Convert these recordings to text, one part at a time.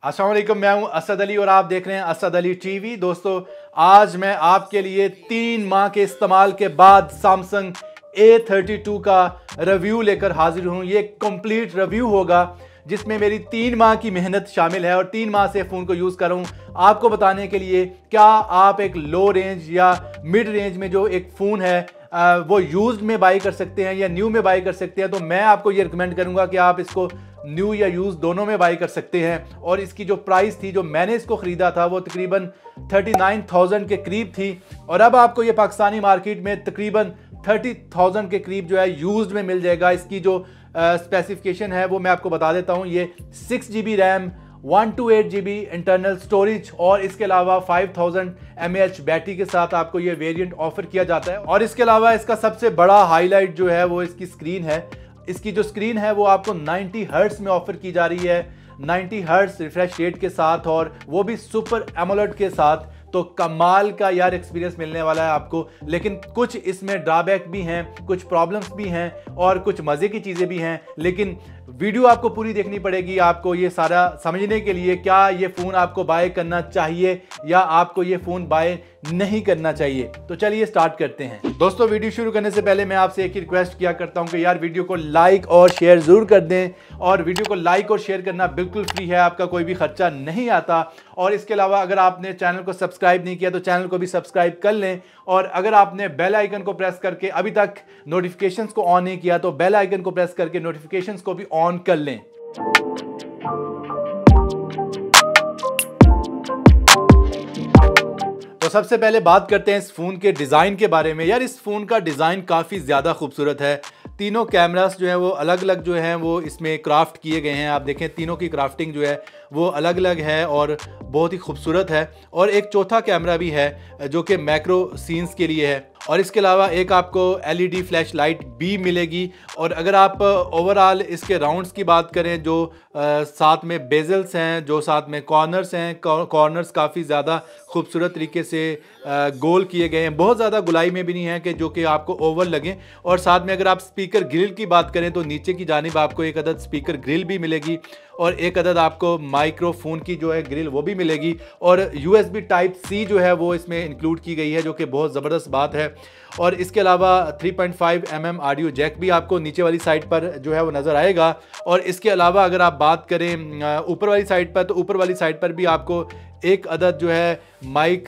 अस्सलाम वालेकुम, मैं हूं असद अली और आप देख रहे हैं असद अली टीवी। दोस्तों, आज मैं आपके लिए 3 माह के इस्तेमाल के बाद सैमसंग A32 का रिव्यू लेकर हाजिर हूं। ये कंप्लीट रिव्यू होगा जिसमें मेरी 3 माह की मेहनत शामिल है और 3 माह से फ़ोन को यूज़ कर रहा हूं आपको बताने के लिए क्या आप एक लो रेंज या मिड रेंज में जो एक फ़ोन है वो यूज्ड में बाई कर सकते हैं या न्यू में बाई कर सकते हैं। तो मैं आपको ये रिकमेंड करूंगा कि आप इसको न्यू या यूज दोनों में बाई कर सकते हैं। और इसकी जो प्राइस थी, जो मैंने इसको ख़रीदा था, वो तकरीबन 39,000 के करीब थी और अब आपको ये पाकिस्तानी मार्केट में तकरीबन 30,000 के करीब जो है यूज्ड में मिल जाएगा। इसकी जो स्पेसिफिकेशन है वो मैं आपको बता देता हूँ। ये 6GB RAM, 128GB internal storage और इसके अलावा 5000 mAh बैटरी के साथ आपको ये वेरिएंट ऑफर किया जाता है। और इसके अलावा इसका सबसे बड़ा हाईलाइट जो है वो इसकी स्क्रीन है। इसकी जो स्क्रीन है वो आपको 90 हर्ट्ज में ऑफर की जा रही है, 90 हर्ट्ज रिफ्रेश रेट के साथ और वो भी सुपर एमोलेड के साथ। तो कमाल का यार एक्सपीरियंस मिलने वाला है आपको। लेकिन कुछ इसमें ड्रॉबैक भी हैं, कुछ प्रॉब्लम्स भी हैं और कुछ मज़े की चीज़ें भी हैं। लेकिन वीडियो आपको पूरी देखनी पड़ेगी आपको ये सारा समझने के लिए क्या ये फ़ोन आपको बाय करना चाहिए या आपको ये फ़ोन बाय नहीं करना चाहिए। तो चलिए स्टार्ट करते हैं। दोस्तों, वीडियो शुरू करने से पहले मैं आपसे एक ही रिक्वेस्ट किया करता हूं कि यार वीडियो को लाइक और शेयर ज़रूर कर दें। और वीडियो को लाइक और शेयर करना बिल्कुल फ्री है, आपका कोई भी खर्चा नहीं आता। और इसके अलावा अगर आपने चैनल को सब्सक्राइब नहीं किया तो चैनल को भी सब्सक्राइब कर लें। और अगर आपने बेल आइकन को प्रेस करके अभी तक नोटिफिकेशंस को ऑन नहीं किया तो बेल आइकन को प्रेस करके नोटिफिकेशंस को भी ऑन कर लें। तो सबसे पहले बात करते हैं इस फ़ोन के डिज़ाइन के बारे में। यार, इस फ़ोन का डिज़ाइन काफ़ी ज़्यादा खूबसूरत है। तीनों कैमरास जो हैं वो अलग अलग जो हैं वो इसमें क्राफ्ट किए गए हैं। आप देखें, तीनों की क्राफ्टिंग जो है वो अलग अलग है और बहुत ही खूबसूरत है। और एक चौथा कैमरा भी है जो कि मैक्रो सीन्स के लिए है। और इसके अलावा एक आपको LED फ्लैश लाइट भी मिलेगी। और अगर आप ओवरऑल इसके राउंड्स की बात करें, जो साथ में बेजल्स हैं, जो साथ में कॉर्नर्स हैं, कॉर्नर्स काफ़ी ज़्यादा खूबसूरत तरीके से गोल किए गए हैं। बहुत ज़्यादा गुलाई में भी नहीं है कि जो कि आपको ओवल लगें। और साथ में अगर आप स्पीकर ग्रिल की बात करें तो नीचे की जानिब आपको एक अदद स्पीकर ग्रिल भी मिलेगी और एक अदद आपको माइक्रोफोन की जो है ग्रिल वो भी मिलेगी। और USB Type-C जो है वो इसमें इंक्लूड की गई है, जो कि बहुत ज़बरदस्त बात है। और इसके अलावा 3.5mm ऑडियो जैक भी आपको नीचे वाली साइड पर जो है वो नज़र आएगा। और इसके अलावा अगर आप बात करें ऊपर वाली साइड पर, तो ऊपर वाली साइड पर भी आपको एक अदद जो है माइक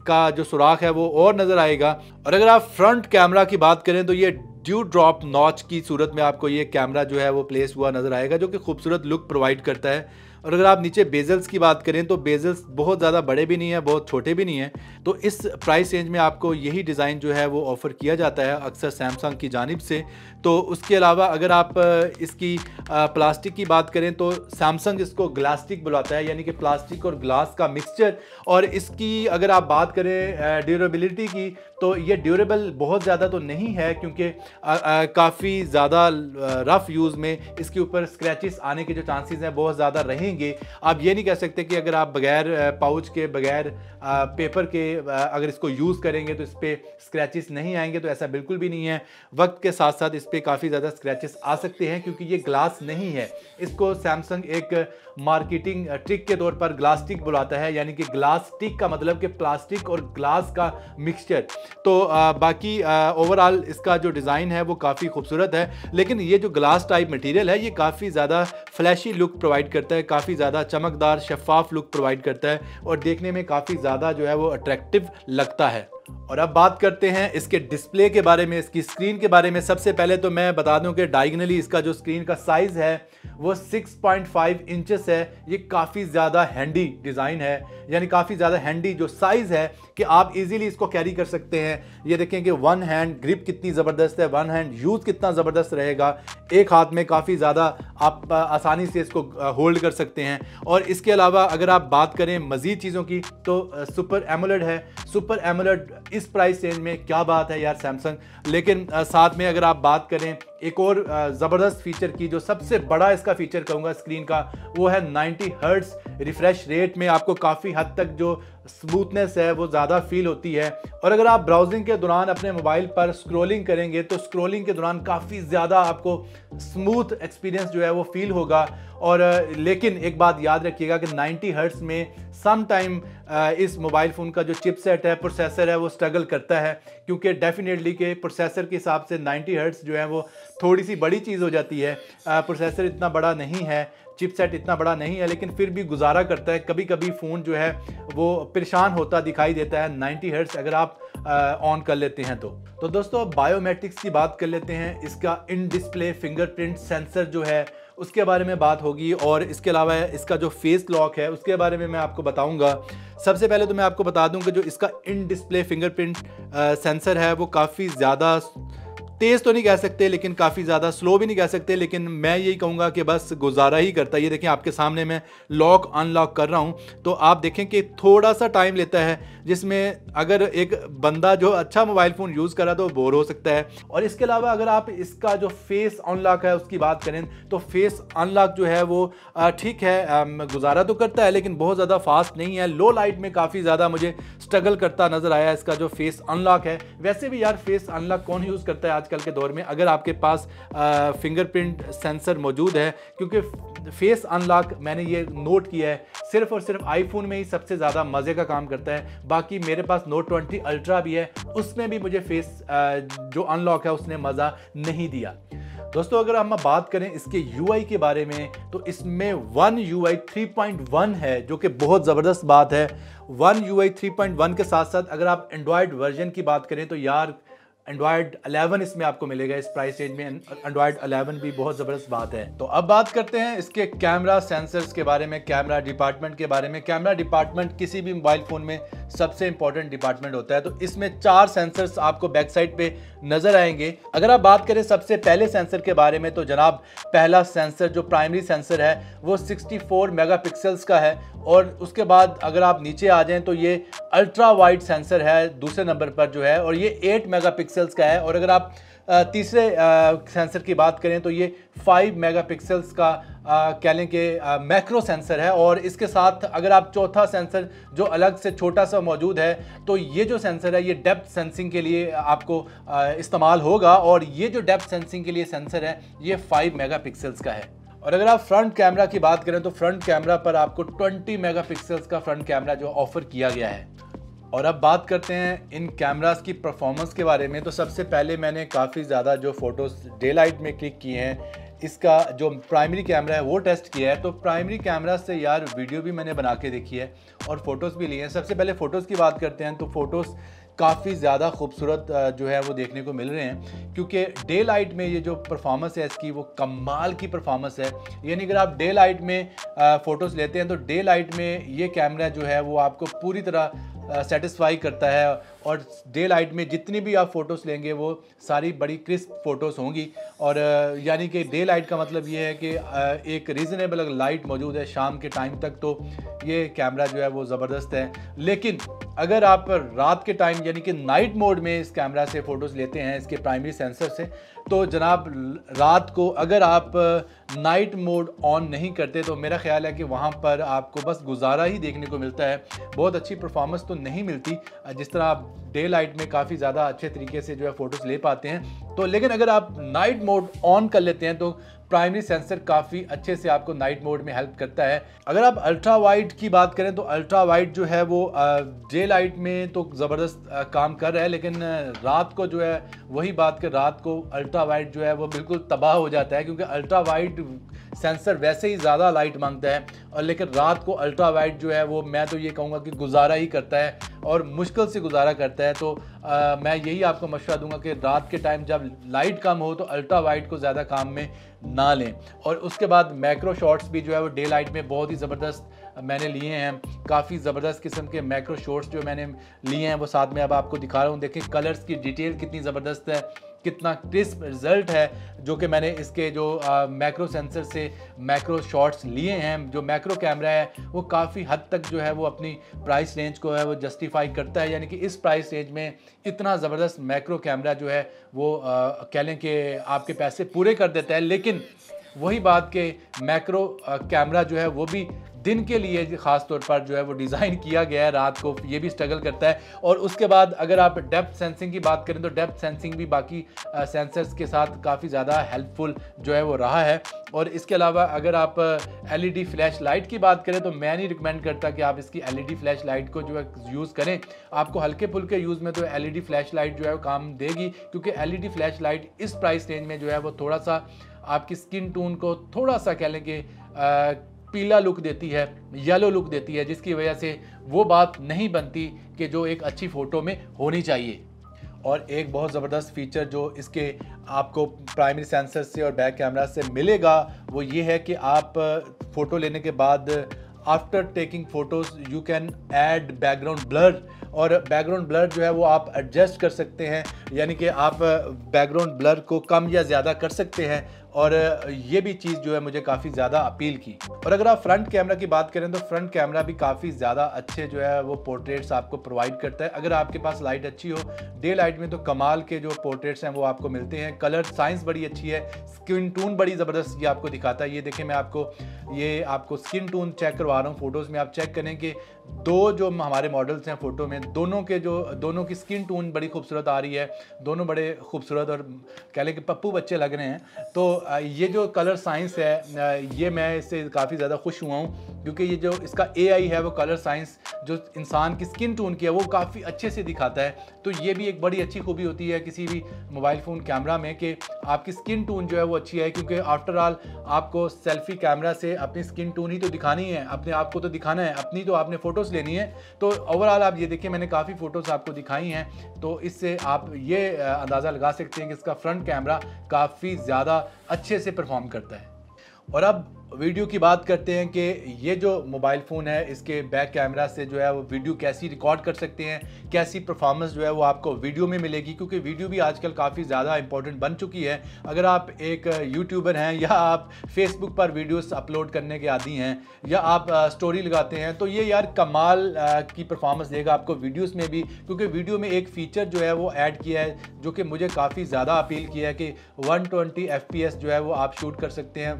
का जो सुराख है वो और नज़र आएगा। और अगर आप फ्रंट कैमरा की बात करें तो ये ड्यू ड्रॉप नॉच की सूरत में आपको ये कैमरा जो है वो प्लेस हुआ नज़र आएगा, जो कि खूबसूरत लुक प्रोवाइड करता है। और अगर आप नीचे बेजल्स की बात करें तो बेजल्स बहुत ज़्यादा बड़े भी नहीं है, बहुत छोटे भी नहीं है। तो इस प्राइस रेंज में आपको यही डिज़ाइन जो है वो ऑफ़र किया जाता है अक्सर सैमसंग की जानिब से। तो उसके अलावा अगर आप इसकी प्लास्टिक की बात करें तो सैमसंग इसको ग्लास्टिक बुलाता है, यानी कि प्लास्टिक और ग्लास का मिक्सचर। और इसकी अगर आप बात करें ड्यूरेबिलिटी की तो ये ड्यूरेबल बहुत ज़्यादा तो नहीं है, क्योंकि काफ़ी ज़्यादा रफ़ यूज़ में इसके ऊपर स्क्रैचेस आने के जो चांसेस हैं बहुत ज़्यादा रहेंगे। आप ये नहीं कह सकते कि अगर आप बगैर पाउच के, बगैर पेपर के अगर इसको यूज़ करेंगे तो इस पर स्क्रैचेस नहीं आएंगे, तो ऐसा बिल्कुल भी नहीं है। वक्त के साथ साथ इस पर काफ़ी ज़्यादा स्क्रैचेस आ सकते हैं क्योंकि ये ग्लास नहीं है। इसको सैमसंग एक मार्केटिंग ट्रिक के तौर पर ग्लास्टिक बुलाता है, यानी कि ग्लास्टिक का मतलब कि प्लास्टिक और ग्लास का मिक्सचर। तो बाकी ओवरऑल इसका जो डिज़ाइन है वो काफ़ी खूबसूरत है। लेकिन ये जो ग्लास टाइप मटेरियल है ये काफ़ी ज़्यादा फ्लैशी लुक प्रोवाइड करता है, काफ़ी ज़्यादा चमकदार शफाफ लुक प्रोवाइड करता है और देखने में काफ़ी ज़्यादा जो है वो अट्रैक्टिव लगता है। और अब बात करते हैं इसके डिस्प्ले के बारे में, इसकी स्क्रीन के बारे में। सबसे पहले तो मैं बता दूं कि डायगनली इसका जो स्क्रीन का साइज़ है वो 6.5 इंचेस है। ये काफ़ी ज़्यादा हैंडी डिज़ाइन है, यानी काफ़ी ज़्यादा हैंडी जो साइज़ है कि आप इजीली इसको कैरी कर सकते हैं। ये देखें कि वन हैंड ग्रिप कितनी ज़बरदस्त है, वन हैंड यूज़ कितना ज़बरदस्त रहेगा। एक हाथ में काफ़ी ज़्यादा आप आसानी से इसको होल्ड कर सकते हैं। और इसके अलावा अगर आप बात करें मज़ीद चीज़ों की तो सुपर एमोलेड है। सुपर एमोलेड इस प्राइस रेंज में क्या बात है यार सैमसंग। लेकिन साथ में अगर आप बात करें एक और ज़बरदस्त फीचर की, जो सबसे बड़ा इसका फीचर कहूँगा स्क्रीन का, वो है 90 हर्ट्ज़ रिफ्रेश रेट में आपको काफ़ी हद तक जो स्मूथनेस है वो ज़्यादा फील होती है। और अगर आप ब्राउजिंग के दौरान अपने मोबाइल पर स्क्रॉलिंग करेंगे तो स्क्रॉलिंग के दौरान काफ़ी ज़्यादा आपको स्मूथ एक्सपीरियंस जो है वो फील होगा। और लेकिन एक बात याद रखिएगा कि 90 हर्ट्ज़ में सम टाइम इस मोबाइल फ़ोन का जो चिपसेट है, प्रोसेसर है, वो स्ट्रगल करता है, क्योंकि डेफिनेटली के प्रोसेसर के हिसाब से 90 हर्ट्ज़ जो है वो थोड़ी सी बड़ी चीज़ हो जाती है। प्रोसेसर इतना बड़ा नहीं है, चिपसेट इतना बड़ा नहीं है, लेकिन फिर भी गुजारा करता है। कभी कभी फ़ोन जो है वो परेशान होता दिखाई देता है 90 हर्ट्ज़ अगर आप ऑन कर लेते हैं तो दोस्तों बायोमेट्रिक्स की बात कर लेते हैं। इसका इन डिस्प्ले फिंगरप्रिंट सेंसर जो है उसके बारे में बात होगी, और इसके अलावा इसका जो फेस लॉक है उसके बारे में मैं आपको बताऊंगा। सबसे पहले तो मैं आपको बता दूं कि जो इसका इन डिस्प्ले फिंगरप्रिंट सेंसर है वो काफ़ी ज़्यादा तेज़ तो नहीं कह सकते, लेकिन काफ़ी ज़्यादा स्लो भी नहीं कह सकते, लेकिन मैं यही कहूँगा कि बस गुजारा ही करता है। ये देखें आपके सामने मैं लॉक अनलॉक कर रहा हूँ तो आप देखें कि थोड़ा सा टाइम लेता है, जिसमें अगर एक बंदा जो अच्छा मोबाइल फ़ोन यूज़ कर रहा है तो बोर हो सकता है। और इसके अलावा अगर आप इसका जो फेस अनलॉक है उसकी बात करें तो फेस अनलॉक जो है वो ठीक है, गुजारा तो करता है, लेकिन बहुत ज़्यादा फास्ट नहीं है। लो लाइट में काफ़ी ज़्यादा मुझे स्ट्रगल करता नज़र आया इसका जो फेस अनलॉक है। वैसे भी यार फेस अनलॉक कौन यूज़ करता है आजकल के दौर में अगर आपके पास फिंगरप्रिंट सेंसर मौजूद है, क्योंकि फेस अनलॉक मैंने ये नोट किया है सिर्फ और सिर्फ आईफोन में ही सबसे ज़्यादा मज़े का काम करता है। बाकी मेरे पास नोट 20 अल्ट्रा भी है, उसमें भी मुझे फेस जो अनलॉक है उसने मज़ा नहीं दिया। दोस्तों अगर हम बात करें इसके UI के बारे में तो इसमें One UI 3.1 है, जो कि बहुत ज़बरदस्त बात है। One UI 3.1 के साथ साथ अगर आप एंड्रॉयड वर्जन की बात करें तो यार एंड्रॉयड 11 इसमें आपको मिलेगा। इस प्राइस रेंज में एंड्रॉयड 11 भी बहुत ज़बरदस्त बात है। तो अब बात करते हैं इसके कैमरा सेंसर्स के बारे में, कैमरा डिपार्टमेंट के बारे में। कैमरा डिपार्टमेंट किसी भी मोबाइल फ़ोन में सबसे इंपॉर्टेंट डिपार्टमेंट होता है। तो इसमें 4 सेंसर्स आपको बैक साइड पे नज़र आएंगे। अगर आप बात करें सबसे पहले सेंसर के बारे में तो जनाब पहला सेंसर जो प्राइमरी सेंसर है वो 64 मेगापिक्सल्स का है, और उसके बाद अगर आप नीचे आ जाएं तो ये अल्ट्रा वाइड सेंसर है दूसरे नंबर पर जो है, और ये 8 मेगापिक्सल्स का है। और अगर आप तीसरे सेंसर की बात करें तो ये 5 मेगापिक्सल्स का कह लें कि मैक्रो सेंसर है। और इसके साथ अगर आप चौथा सेंसर जो अलग से छोटा सा मौजूद है तो ये जो सेंसर है ये डेप्थ सेंसिंग के लिए आपको इस्तेमाल होगा, और ये जो डेप्थ सेंसिंग के लिए सेंसर है ये 5 मेगापिक्सल्स का है। और अगर आप फ्रंट कैमरा की बात करें तो फ्रंट कैमरा पर आपको 20 मेगापिक्सल्स का फ्रंट कैमरा जो ऑफर किया गया है। और अब बात करते हैं इन कैमरास की परफॉर्मेंस के बारे में। तो सबसे पहले मैंने काफ़ी ज़्यादा जो फ़ोटोज़ डे लाइट में क्लिक किए हैं, इसका जो प्राइमरी कैमरा है वो टेस्ट किया है। तो प्राइमरी कैमरा से यार वीडियो भी मैंने बना के देखी है और फ़ोटोज़ भी लिए हैं। सबसे पहले फ़ोटोज़ की बात करते हैं तो फ़ोटोज़ काफ़ी ज़्यादा खूबसूरत जो है वो देखने को मिल रहे हैं, क्योंकि डे लाइट में ये जो परफॉर्मेंस है इसकी वो कमाल की परफॉर्मेंस है। यानी अगर आप डे लाइट में फ़ोटोज़ लेते हैं तो डे लाइट में ये कैमरा जो है वो आपको पूरी तरह सेटिस्फाई करता है, और डे लाइट में जितनी भी आप फ़ोटोज़ लेंगे वो सारी बड़ी क्रिस्प फ़ोटोज़ होंगी। और यानी कि डे लाइट का मतलब ये है कि एक रीज़नेबल अगर लाइट मौजूद है शाम के टाइम तक तो ये कैमरा जो है वो ज़बरदस्त है। लेकिन अगर आप रात के टाइम यानी कि नाइट मोड में इस कैमरा से फ़ोटोज़ लेते हैं इसके प्राइमरी सेंसर से, तो जनाब रात को अगर आप नाइट मोड ऑन नहीं करते तो मेरा ख्याल है कि वहाँ पर आपको बस गुजारा ही देखने को मिलता है, बहुत अच्छी परफॉर्मेंस तो नहीं मिलती जिस तरह आप डे लाइट में काफ़ी ज़्यादा अच्छे तरीके से जो है फ़ोटोज़ ले पाते हैं। तो लेकिन अगर आप नाइट मोड ऑन कर लेते हैं तो प्राइमरी सेंसर काफ़ी अच्छे से आपको नाइट मोड में हेल्प करता है। अगर आप अल्ट्रा वाइड की बात करें तो अल्ट्रा वाइड जो है वो डे लाइट में तो ज़बरदस्त काम कर रहा है, लेकिन रात को जो है वही बात कि रात को अल्ट्रा वाइड जो है वो बिल्कुल तबाह हो जाता है, क्योंकि अल्ट्रा वाइड सेंसर वैसे ही ज़्यादा लाइट मांगता है, और लेकिन रात को अल्ट्रा वाइड जो है वो मैं तो ये कहूँगा कि गुजारा ही करता है और मुश्किल से गुजारा करता है। तो मैं यही आपको मशवरा दूंगा कि रात के टाइम जब लाइट कम हो तो अल्ट्रा वाइड को ज़्यादा काम में ना लें। और उसके बाद मैक्रो शॉट्स भी जो है वो डे लाइट में बहुत ही ज़बरदस्त मैंने लिए हैं, काफ़ी ज़बरदस्त किस्म के मैक्रो शॉट्स जो मैंने लिए हैं वो साथ में अब आपको दिखा रहा हूँ। देखें कलर्स की डिटेल कितनी ज़बरदस्त है, कितना क्रिस्प रिजल्ट है, जो कि मैंने इसके जो मैक्रो सेंसर से मैक्रो शॉट्स लिए हैं। जो मैक्रो कैमरा है वो काफ़ी हद तक जो है वो अपनी प्राइस रेंज को है वो जस्टिफाई करता है, यानी कि इस प्राइस रेंज में इतना ज़बरदस्त मैक्रो कैमरा जो है वो कह लें कि आपके पैसे पूरे कर देता है। लेकिन वही बात कि मैक्रो कैमरा जो है वो भी दिन के लिए ख़ास तौर पर जो है वो डिज़ाइन किया गया है, रात को ये भी स्ट्रगल करता है। और उसके बाद अगर आप डेप्थ सेंसिंग की बात करें तो डेप्थ सेंसिंग भी बाकी सेंसर्स के साथ काफ़ी ज़्यादा हेल्पफुल जो है वो रहा है। और इसके अलावा अगर आप एलईडी फ्लैश लाइट की बात करें तो मैं नहीं रिकमेंड करता कि आप इसकी एलईडी फ्लैश लाइट को जो है यूज़ करें। आपको हल्के फुल्के यूज़ में तो एलईडी फ्लैश लाइट जो है वो काम देगी, क्योंकि एलईडी फ्लैश लाइट इस प्राइस रेंज में जो है वो थोड़ा सा आपकी स्किन टोन को थोड़ा सा कह लें कि पीला लुक देती है, येलो लुक देती है, जिसकी वजह से वो बात नहीं बनती कि जो एक अच्छी फ़ोटो में होनी चाहिए। और एक बहुत ज़बरदस्त फीचर जो इसके आपको प्राइमरी सेंसर से और बैक कैमरा से मिलेगा वो ये है कि आप फ़ोटो लेने के बाद after taking photos you can add background blur, और बैकग्राउंड ब्लर जो है वो आप एडजस्ट कर सकते हैं, यानी कि आप बैकग्राउंड ब्लर को कम या ज़्यादा कर सकते हैं। और ये भी चीज़ जो है मुझे काफ़ी ज़्यादा अपील की। और अगर आप फ्रंट कैमरा की बात करें तो फ्रंट कैमरा भी काफ़ी ज़्यादा अच्छे जो है वो पोर्ट्रेट्स आपको प्रोवाइड करता है। अगर आपके पास लाइट अच्छी हो, डे लाइट में तो कमाल के जो पोर्ट्रेट्स हैं वो आपको मिलते हैं। कलर साइंस बड़ी अच्छी है, स्किन टोन बड़ी ज़बरदस्त ये आपको दिखाता है। ये देखें, मैं आपको स्किन टोन चेक करवा रहा हूँ। फ़ोटोज़ में आप चेक करें कि दो जो हमारे मॉडल्स हैं फ़ोटो में, दोनों की स्किन टोन बड़ी खूबसूरत आ रही है, दोनों बड़े खूबसूरत और कह लें कि पप्पू बच्चे लग रहे हैं। तो ये जो कलर साइंस है ये मैं इससे काफ़ी ज़्यादा खुश हुआ हूँ, क्योंकि ये जो इसका AI है वो कलर साइंस जो इंसान की स्किन टोन की है वो काफ़ी अच्छे से दिखाता है। तो ये भी एक बड़ी अच्छी खूबी होती है किसी भी मोबाइल फ़ोन कैमरा में कि आपकी स्किन टोन जो है वो अच्छी है, क्योंकि आफ्टर ऑल आपको सेल्फी कैमरा से अपनी स्किन टोन ही तो दिखानी है, अपने आप को तो दिखाना है, अपनी तो आपने फ़ोटोज़ लेनी है। तो ओवरऑल आप ये देखिए, मैंने काफ़ी फ़ोटोज़ आपको दिखाई हैं, तो इससे आप ये अंदाज़ा लगा सकते हैं कि इसका फ्रंट कैमरा काफ़ी ज़्यादा अच्छे से परफॉर्म करता है। और अब वीडियो की बात करते हैं कि ये जो मोबाइल फ़ोन है इसके बैक कैमरा से जो है वो वीडियो कैसी रिकॉर्ड कर सकते हैं, कैसी परफॉर्मेंस जो है वो आपको वीडियो में मिलेगी, क्योंकि वीडियो भी आजकल काफ़ी ज़्यादा इंपॉर्टेंट बन चुकी है। अगर आप एक यूट्यूबर हैं या आप फेसबुक पर वीडियोस अपलोड करने के आदी हैं या आप स्टोरी लगाते हैं, तो ये यार कमाल की परफॉर्मेंस देगा आपको वीडियोज़ में भी, क्योंकि वीडियो में एक फ़ीचर जो है वो ऐड किया है जो कि मुझे काफ़ी ज़्यादा अपील किया है कि 120 FPS जो है वो आप शूट कर सकते हैं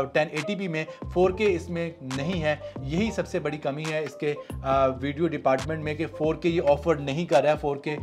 1080p में। 4K इसमें नहीं है, यही सबसे बड़ी कमी है इसके वीडियो डिपार्टमेंट में कि 4K ये ऑफर नहीं कर रहा है। 4K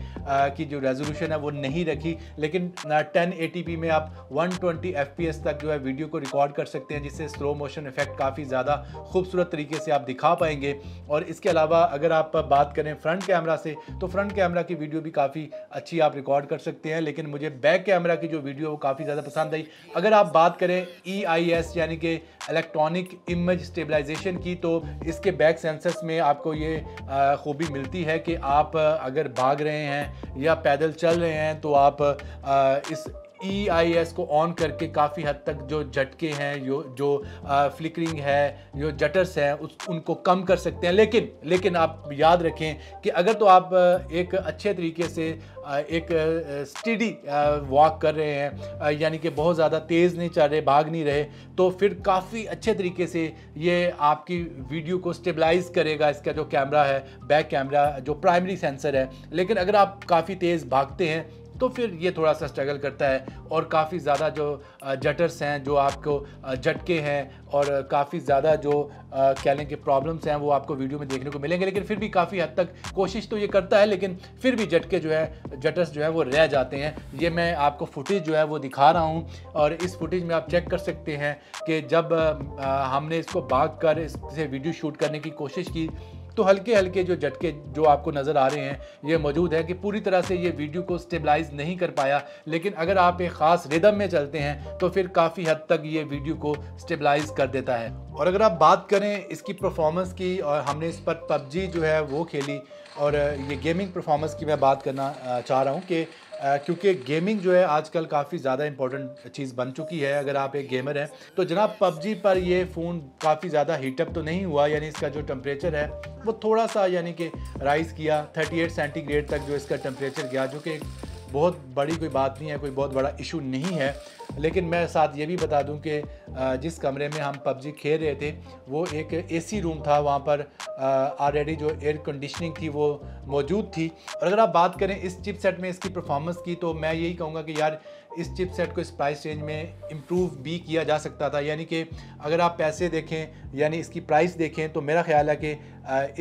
की जो रेजोल्यूशन है वो नहीं रखी, लेकिन 1080p में आप 120 FPS तक जो है वीडियो को रिकॉर्ड कर सकते हैं, जिससे स्लो मोशन इफेक्ट काफ़ी ज़्यादा खूबसूरत तरीके से आप दिखा पाएंगे। और इसके अलावा अगर आप बात करें फ्रंट कैमरा से, तो फ्रंट कैमरा की वीडियो भी काफ़ी अच्छी आप रिकॉर्ड कर सकते हैं, लेकिन मुझे बैक कैमरा की जो वीडियो वो काफ़ी ज़्यादा पसंद आई। अगर आप बात करें EIS यानी कि इलेक्ट्रॉनिक इमेज स्टेबलाइजेशन की, तो इसके बैक सेंसर्स में आपको ये खूबी मिलती है कि आप अगर भाग रहे हैं या पैदल चल रहे हैं तो आप इस EIS को ऑन करके काफ़ी हद तक जो झटके हैं, जो फ्लिकरिंग है, जो जटर्स हैं उनको कम कर सकते हैं। लेकिन आप याद रखें कि अगर तो आप एक अच्छे तरीके से एक स्टेडी वॉक कर रहे हैं, यानी कि बहुत ज़्यादा तेज़ नहीं चल रहे, भाग नहीं रहे, तो फिर काफ़ी अच्छे तरीके से ये आपकी वीडियो को स्टेबलाइज़ करेगा इसका जो कैमरा है, बैक कैमरा जो प्राइमरी सेंसर है। लेकिन अगर आप काफ़ी तेज़ भागते हैं तो फिर ये थोड़ा सा स्ट्रगल करता है और काफ़ी ज़्यादा जो जटर्स हैं, जो आपको झटके हैं और काफ़ी ज़्यादा जो कह लें कि प्रॉब्लम्स हैं वो आपको वीडियो में देखने को मिलेंगे। लेकिन फिर भी काफ़ी हद तक कोशिश तो ये करता है, लेकिन फिर भी झटके जो है, जटर्स जो है वो रह जाते हैं। ये मैं आपको फुटेज जो है वो दिखा रहा हूँ और इस फुटेज में आप चेक कर सकते हैं कि जब हमने इसको भाग कर इससे वीडियो शूट करने की कोशिश की तो हल्के हल्के जो झटके जो आपको नज़र आ रहे हैं ये मौजूद है कि पूरी तरह से ये वीडियो को स्टेबलाइज नहीं कर पाया। लेकिन अगर आप एक ख़ास रिदम में चलते हैं तो फिर काफ़ी हद तक ये वीडियो को स्टेबलाइज कर देता है। और अगर आप बात करें इसकी परफॉर्मेंस की, और हमने इस पर PUBG जो है वो खेली, और ये गेमिंग परफॉर्मेंस की मैं बात करना चाह रहा हूँ कि क्योंकि गेमिंग जो है आजकल काफ़ी ज़्यादा इंपॉर्टेंट चीज़ बन चुकी है। अगर आप एक गेमर हैं तो जनाब PUBG पर ये फ़ोन काफ़ी ज़्यादा हीटअप तो नहीं हुआ, यानी इसका जो टेम्परेचर है वो थोड़ा सा यानी कि राइज़ किया 38 सेंटीग्रेड तक जो इसका टेम्परेचर गया, जो कि बहुत बड़ी कोई बात नहीं है, कोई बहुत बड़ा इशू नहीं है। लेकिन मैं साथ ये भी बता दूं कि जिस कमरे में हम पबजी खेल रहे थे वो एक एसी रूम था, वहाँ पर ऑलरेडी जो एयर कंडीशनिंग थी वो मौजूद थी। और अगर आप बात करें इस चिपसेट में इसकी परफॉर्मेंस की, तो मैं यही कहूँगा कि यार इस चिपसेट को इस प्राइस रेंज में इम्प्रूव भी किया जा सकता था। यानी कि अगर आप पैसे देखें, यानी इसकी प्राइस देखें, तो मेरा ख्याल है कि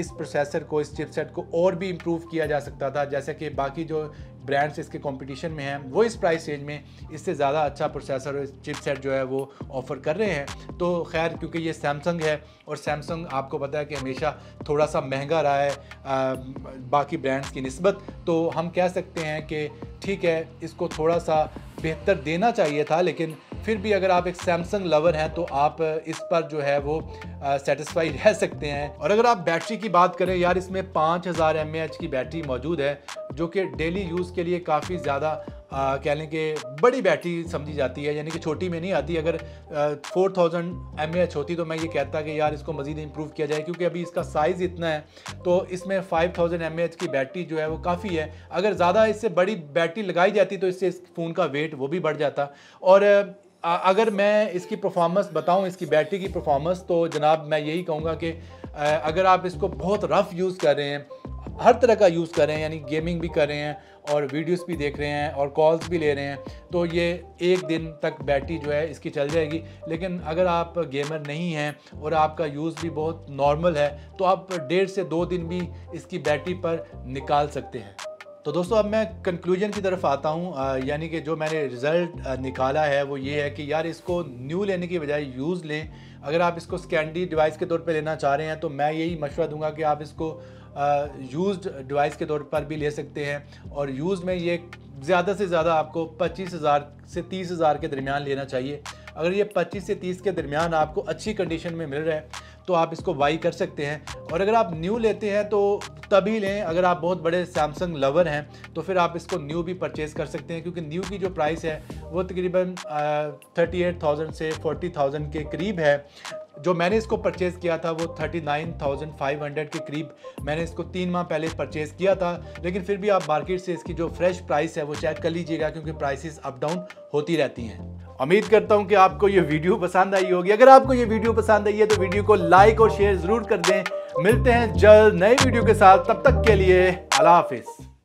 इस प्रोसेसर को, इस चिपसेट को और भी इम्प्रूव किया जा सकता था। जैसे कि बाकी जो ब्रांड्स इसके कंपटीशन में हैं वो इस प्राइस रेंज में इससे ज़्यादा अच्छा प्रोसेसर और चिपसेट जो है वो ऑफ़र कर रहे हैं। तो खैर, क्योंकि ये सैमसंग है और सैमसंग आपको पता है कि हमेशा थोड़ा सा महंगा रहा है बाकी ब्रांड्स की निस्बत, तो हम कह सकते हैं कि ठीक है, इसको थोड़ा सा बेहतर देना चाहिए था। लेकिन फिर भी अगर आप एक सैमसंग लवर हैं तो आप इस पर जो है वो सेटिस्फाई रह सकते हैं। और अगर आप बैटरी की बात करें, यार इसमें 5000 mAh की बैटरी मौजूद है, जो कि डेली यूज़ के लिए काफ़ी ज़्यादा कह लें कि बड़ी बैटरी समझी जाती है, यानी कि छोटी में नहीं आती। अगर 4000 mAh होती तो मैं ये कहता कि यार इसको मज़ीद इम्प्रूव किया जाए, क्योंकि अभी इसका साइज़ इतना है तो इसमें 5000 mAh की बैटरी जो है वो काफ़ी है। अगर ज़्यादा इससे बड़ी बैटरी लगाई जाती तो इससे इस फ़ोन का वेट वो भी बढ़ जाता। और अगर मैं इसकी परफॉर्मेंस बताऊं, इसकी बैटरी की परफॉर्मेंस, तो जनाब मैं यही कहूँगा कि अगर आप इसको बहुत रफ़ यूज़ कर रहे हैं, हर तरह का यूज़ कर रहे हैं, यानी गेमिंग भी कर रहे हैं और वीडियोस भी देख रहे हैं और कॉल्स भी ले रहे हैं, तो ये एक दिन तक बैटरी जो है इसकी चल जाएगी। लेकिन अगर आप गेमर नहीं हैं और आपका यूज़ भी बहुत नॉर्मल है तो आप 1.5 से 2 दिन भी इसकी बैटरी पर निकाल सकते हैं। तो दोस्तों, अब मैं कंक्लूजन की तरफ आता हूँ। यानी कि जो मैंने रिज़ल्ट निकाला है वो ये है कि यार इसको न्यू लेने की बजाय यूज़ लें। अगर आप इसको स्कैंडी डिवाइस के तौर पे लेना चाह रहे हैं तो मैं यही मशवरा दूंगा कि आप इसको यूज्ड डिवाइस के तौर पर भी ले सकते हैं। और यूज़ में ये ज़्यादा से ज़्यादा आपको 25,000 से 30,000 के दरमियान लेना चाहिए। अगर ये 25 से 30 के दरमियान आपको अच्छी कंडीशन में मिल रहा है तो आप इसको बाई कर सकते हैं। और अगर आप न्यू लेते हैं तो तभी लें, अगर आप बहुत बड़े सैमसंग लवर हैं तो फिर आप इसको न्यू भी परचेज़ कर सकते हैं, क्योंकि न्यू की जो प्राइस है वो तकरीबन 38,000 से 40,000 के करीब है। जो मैंने इसको परचेज़ किया था वो 39,500 के करीब मैंने इसको 3 माह पहले परचेज़ किया था। लेकिन फिर भी आप मार्केट से इसकी जो फ्रेश प्राइस है वो चेक कर लीजिएगा, क्योंकि प्राइसेस अप डाउन होती रहती हैं। उम्मीद करता हूं कि आपको ये वीडियो पसंद आई होगी। अगर आपको ये वीडियो पसंद आई है तो वीडियो को लाइक और शेयर ज़रूर कर दें। मिलते हैं जल्द नए वीडियो के साथ, तब तक के लिए अल्लाह हाफिज़।